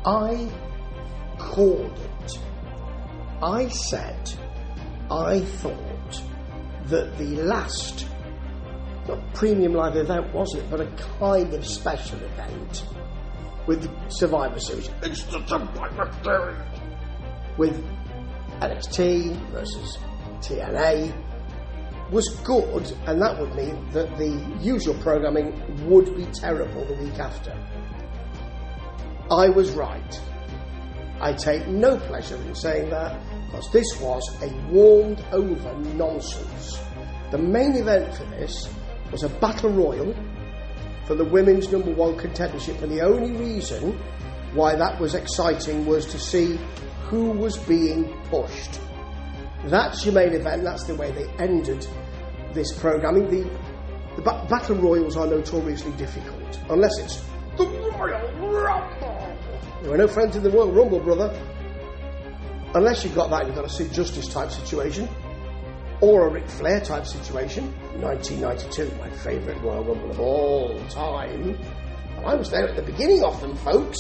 I called it. I said I thought that the last, not premium live event was it, but a kind of special event with the Survivor Series. It's the Survivor Series! With NXT versus TNA was good, and that would mean that the usual programming would be terrible the week after. I was right. I take no pleasure in saying that, because this was a warmed over nonsense. The main event for this was a battle royal for the women's number one contendership, and the only reason why that was exciting was to see who was being pushed. That's your main event. That's the way they ended this programming. The battle royals are notoriously difficult, unless it's the Royal Rumble. There were no friends in the Royal Rumble, brother. Unless you've got that, you've got a Sid Justice type situation, or a Ric Flair type situation. 1992, my favourite Royal Rumble of all time. I was there at the beginning of them, folks.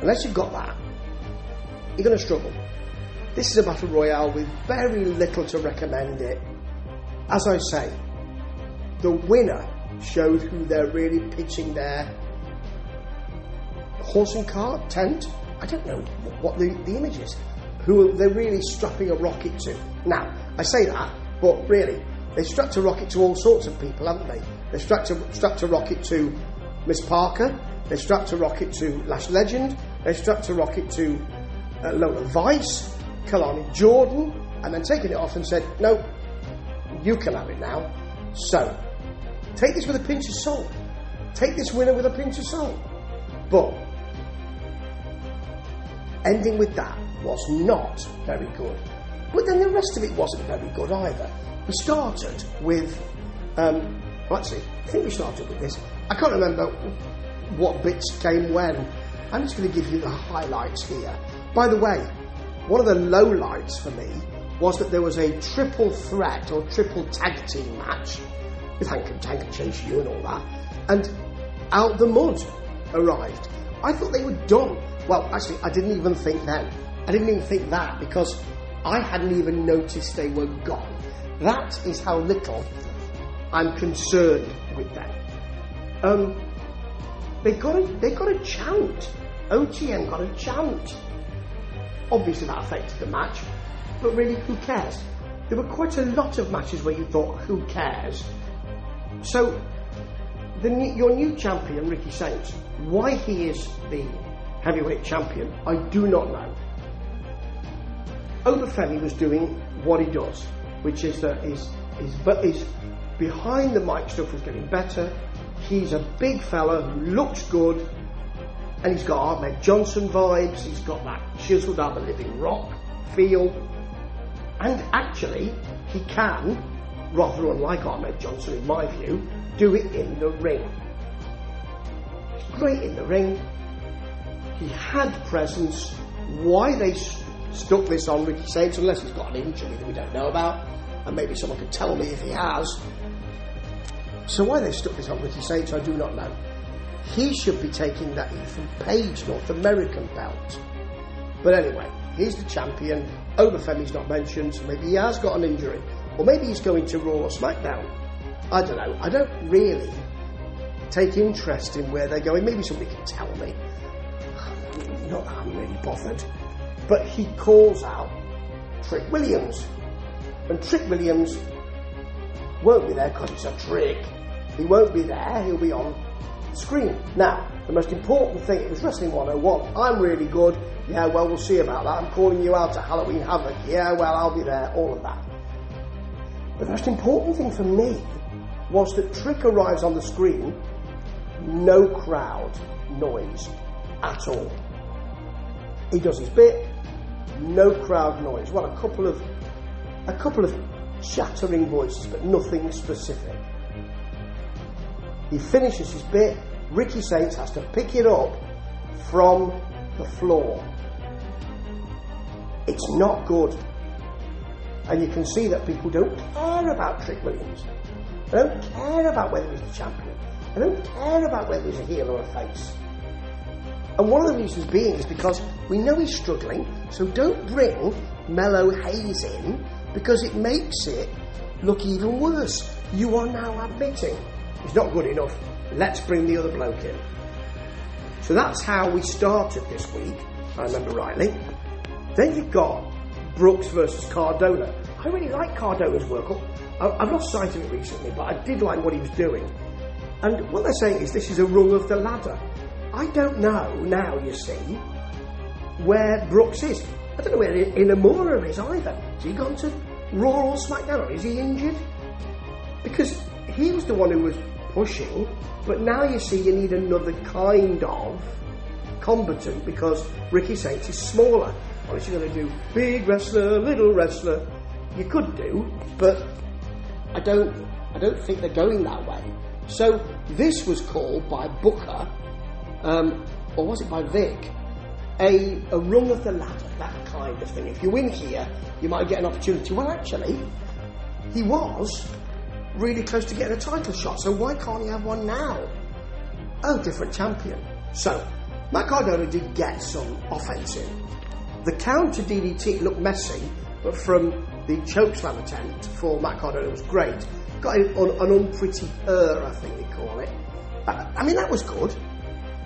Unless you've got that, you're going to struggle. This is a battle royale with very little to recommend it. As I say, the winner showed who they're really pitching their horse and cart tent. I don't know what the image is. Who they're really strapping a rocket to. Now, I say that, but really, they strapped a rocket to all sorts of people, haven't they? They strapped a rocket to Miss Parker. They strapped a rocket to Lash Legend. They strapped a rocket to Lola Vice, Kalani Jordan, and then taken it off and said, no, you can have it now. So, take this with a pinch of salt. Take this winner with a pinch of salt. But ending with that was not very good. But then the rest of it wasn't very good either. We started with, I think we started with this. I can't remember what bits came when. I'm just going to give you the highlights here. By the way, one of the lowlights for me was that there was a triple threat or triple tag team match with Hank and Tank and Chase U and all that, and Out the Mud arrived. I thought they were done. Well, actually, I didn't even think then. I didn't even think that, because I hadn't even noticed they were gone. That is how little I'm concerned with them. They got a chant. OTM got a chant. Obviously that affected the match, but really, who cares? There were quite a lot of matches where you thought, who cares? So, your new champion, Ricky Saints, why he is the heavyweight champion, I do not know. Obafemi was doing what he does, which is that his behind the mic stuff was getting better. He's a big fella who looks good, and he's got Ahmed Johnson vibes. He's got that chiseled out the living rock feel, and actually he can, rather unlike Ahmed Johnson in my view, do it in the ring. He's great in the ring. He had presence. Why they stuck this on Ricky Saints, unless he's got an injury that we don't know about, and maybe someone could tell me if he has. So why they stuck this on Ricky Saints, I do not know. He should be taking that Ethan Page North American belt. But anyway, he's the champion. Obafemi's not mentioned, so maybe he has got an injury. Or maybe he's going to Raw or SmackDown. I don't know. I don't really take interest in where they're going. Maybe somebody can tell me. Not that I'm really bothered. But he calls out Trick Williams. And Trick Williams won't be there because it's a trick. He won't be there. He'll be on screen. Now, the most important thing, it was Wrestling 101. I'm really good. Yeah, well, we'll see about that. I'm calling you out to Halloween Havoc. Yeah, well, I'll be there. All of that. But the most important thing for me was that Trick arrives on the screen, no crowd noise at all. He does his bit, no crowd noise. Well, a couple of shattering voices, but nothing specific. He finishes his bit. Ricky Saints has to pick it up from the floor. It's not good. And you can see that people don't care about Trick Williams. They don't care about whether he's the champion. They don't care about whether he's a heel or a face. And one of the reasons being is because we know he's struggling, so don't bring Mellow Hayes in because it makes it look even worse. You are now admitting he's not good enough. Let's bring the other bloke in. So that's how we started this week, if I remember rightly. Then you've got Brooks versus Cardona. I really like Cardona's work. I've lost sight of it recently, but I did like what he was doing. And what they're saying is this is a rung of the ladder. I don't know now, you see, where Brooks is. I don't know where Inamura is either. Has he gone to Raw or SmackDown, or is he injured? Because he was the one who was pushing, but now you see you need another kind of combatant because Ricky Saints is smaller. Unless you're going to do big wrestler, little wrestler, you could do, but I don't think they're going that way. So this was called by Booker, or was it by Vic, a rung of the ladder, that kind of thing. If you win here, you might get an opportunity. Well, actually, he was really close to getting a title shot, so why can't he have one now? Oh, different champion. So, Matt Cardona did get some offense in. The counter DDT looked messy, but from the chokeslam attempt for Matt Cardona was great. Got an unpretty I think they call it. I mean, that was good.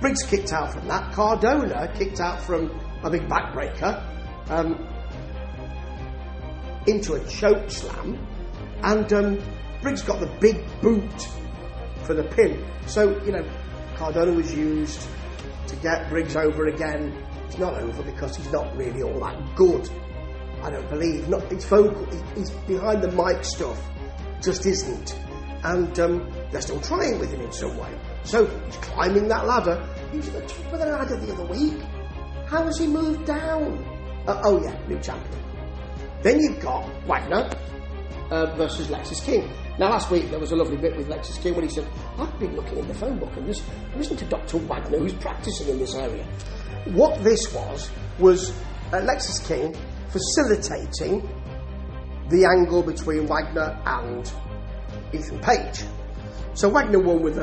Briggs kicked out from that. Cardona kicked out from a big backbreaker into a chokeslam, and Briggs got the big boot for the pin. So, Cardona was used to get Briggs over again. He's not over because he's not really all that good, I don't believe. Not his vocal, he's behind the mic stuff just isn't, and they're still trying with him in some way. So he's climbing that ladder. He was at the top of the ladder the other week. How has he moved down? Oh yeah, new champion. Then you've got Wagner versus Lexis King. Now last week there was a lovely bit with Lexis King when he said, I've been looking in the phone book and listen to Dr. Wagner who's practicing in this area. What this was Lexis King facilitating the angle between Wagner and Ethan Page. So Wagner won with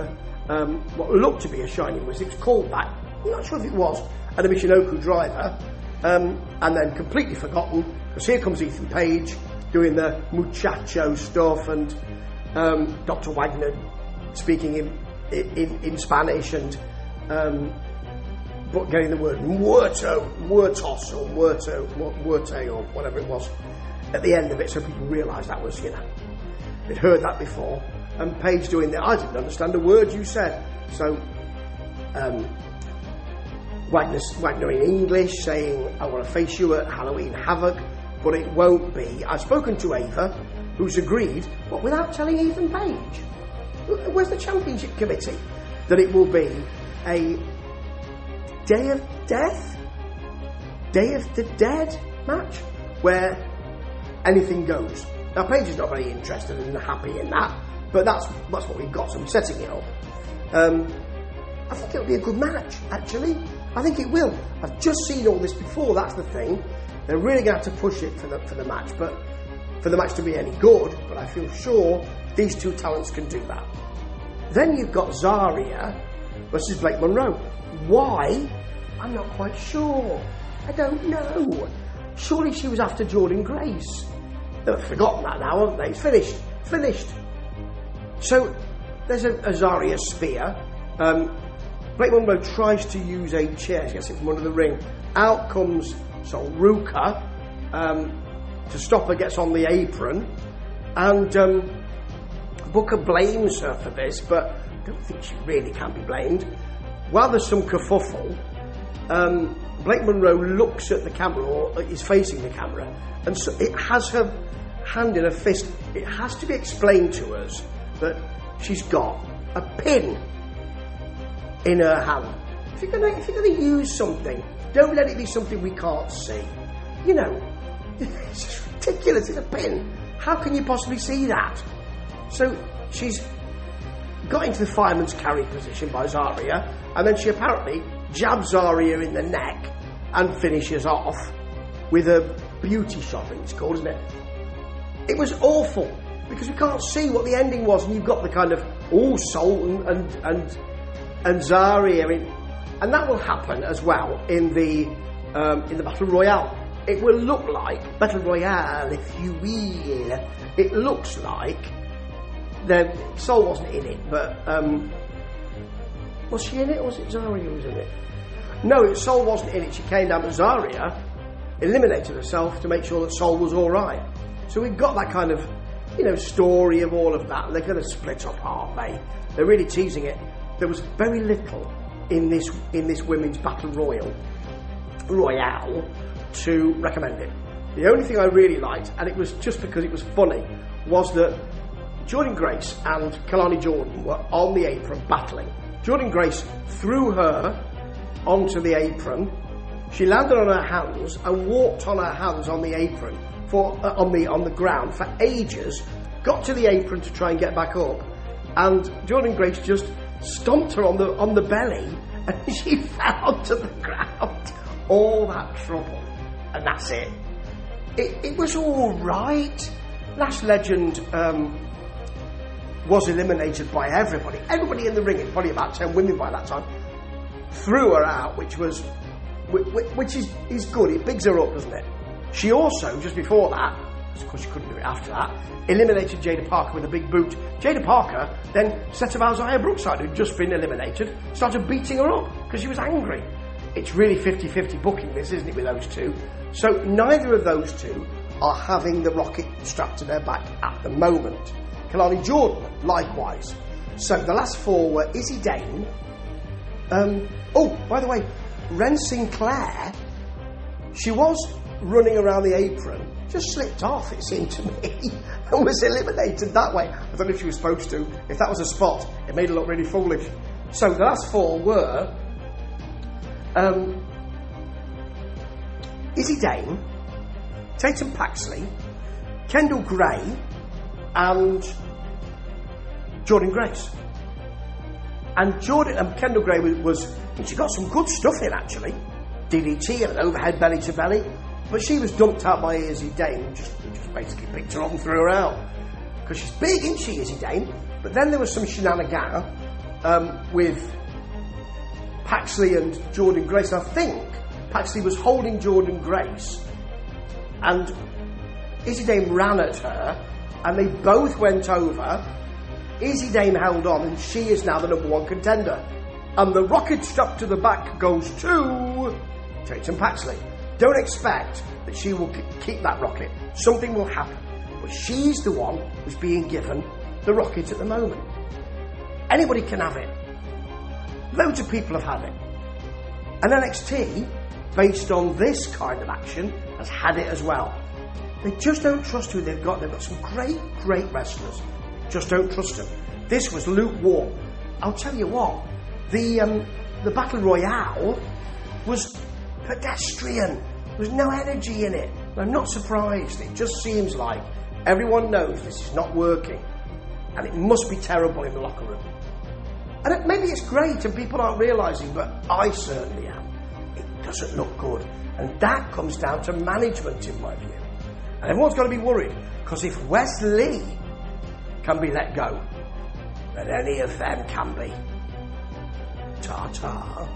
what looked to be a shining wrist. It was called that. I'm not sure if it was an Michinoku driver, and then completely forgotten because here comes Ethan Page doing the muchacho stuff, and Dr. Wagner speaking in Spanish and but getting the word muertos or muerte or whatever it was at the end of it, so people realised that was, they'd heard that before. And Paige doing that, I didn't understand a word you said. So Wagner in English saying, I want to face you at Halloween Havoc, but it won't be. I've spoken to Ava, who's agreed, but without telling Ethan Page. Where's the championship committee? That it will be a Day of Death? Day of the Dead match? Where anything goes. Now Paige is not very interested and happy in that, but that's what we've got, so I'm setting it up. I think it'll be a good match, actually. I think it will. I've just seen all this before, that's the thing. They're really going to have to push it for the match, but for the match to be any good, but I feel sure these two talents can do that. Then you've got Zarya versus Blake Monroe. Why? I'm not quite sure. I don't know. Surely she was after Jordan Grace. They've forgotten that now, haven't they? It's finished. So there's a Zarya spear. Blake Monroe tries to use a chair. She gets it from under the ring. Out comes Ruka to stop her, gets on the apron, and Booker blames her for this, but I don't think she really can be blamed. While there's some kerfuffle, Blake Monroe looks at the camera, or is facing the camera, and so it has her hand in a fist. It has to be explained to us that she's got a pin in her hand. If you're going to use something, don't let it be something we can't see. It's just ridiculous. It's a pin. How can you possibly see that? So she's got into the fireman's carry position by Zarya, and then she apparently jabs Zarya in the neck and finishes off with a beauty shot, I think it's called, isn't it? It was awful because we can't see what the ending was, and you've got the kind of Soul and Zarya and that will happen as well in the Battle Royale. It will look like Battle Royale, if you will. It looks like Sol wasn't in it, but was she in it, or was it Zarya who was in it? No, Sol wasn't in it. She came down, but Zarya eliminated herself to make sure that Sol was all right. So we've got that kind of, story of all of that. They're going to split up, aren't they? They're really teasing it. There was very little in this women's Battle Royale to recommend it. The only thing I really liked, and it was just because it was funny, was that Jordynne Grace and Kelani Jordan were on the apron battling. Jordynne Grace threw her onto the apron. She landed on her hands and walked on her hands on the apron on the ground for ages. Got to the apron to try and get back up, and Jordynne Grace just stomped her on the belly, and she fell onto the ground. All that trouble, and that's it. It was all right. Lash Legend was eliminated by everybody. Everybody in the ring, probably about 10 women by that time, threw her out, which is good. It bigs her up, doesn't it? She also, just before that, of course she couldn't do it after that, eliminated Jada Parker with a big boot. Jada Parker then set about Xia Brookside, who'd just been eliminated, started beating her up because she was angry. It's really 50-50 booking this, isn't it, with those two? So neither of those two are having the rocket strapped to their back at the moment. Kelani Jordan, likewise. So the last four were Izzy Dane. By the way, Ren Sinclair, she was running around the apron, just slipped off, it seemed to me, and was eliminated that way. I don't know if she was supposed to. If that was a spot, it made her look really foolish. So the last four were Izzy Dane, Tatum Paxley, Kendall Gray, and Jordynne Grace. And Kendall Gray was she got some good stuff in, actually. DDT and an overhead belly to belly, but she was dumped out by Izzy Dane, just basically picked her up and threw her out. Because she's big, isn't she, Izzy Dane? But then there was some shenanigans with Paxley and Jordynne Grace. I think Paxley was holding Jordynne Grace, and Izzy Dane ran at her, and they both went over. Izzy Dane held on, and she is now the number one contender. And the rocket strap to the back goes to Tatum Paxley. Don't expect that she will keep that rocket. Something will happen. But she's the one who's being given the rocket at the moment. Anybody can have it. Loads of people have had it. And NXT, based on this kind of action, has had it as well. They just don't trust who they've got. They've got some great, great wrestlers. Just don't trust them. This was lukewarm. I'll tell you what, the Battle Royale was pedestrian. There was no energy in it. I'm not surprised. It just seems like everyone knows this is not working, and it must be terrible in the locker room. And maybe it's great and people aren't realising, but I certainly am. It doesn't look good. And that comes down to management, in my view. And everyone's got to be worried, because if Wes Lee can be let go, then any of them can be. Ta-ta.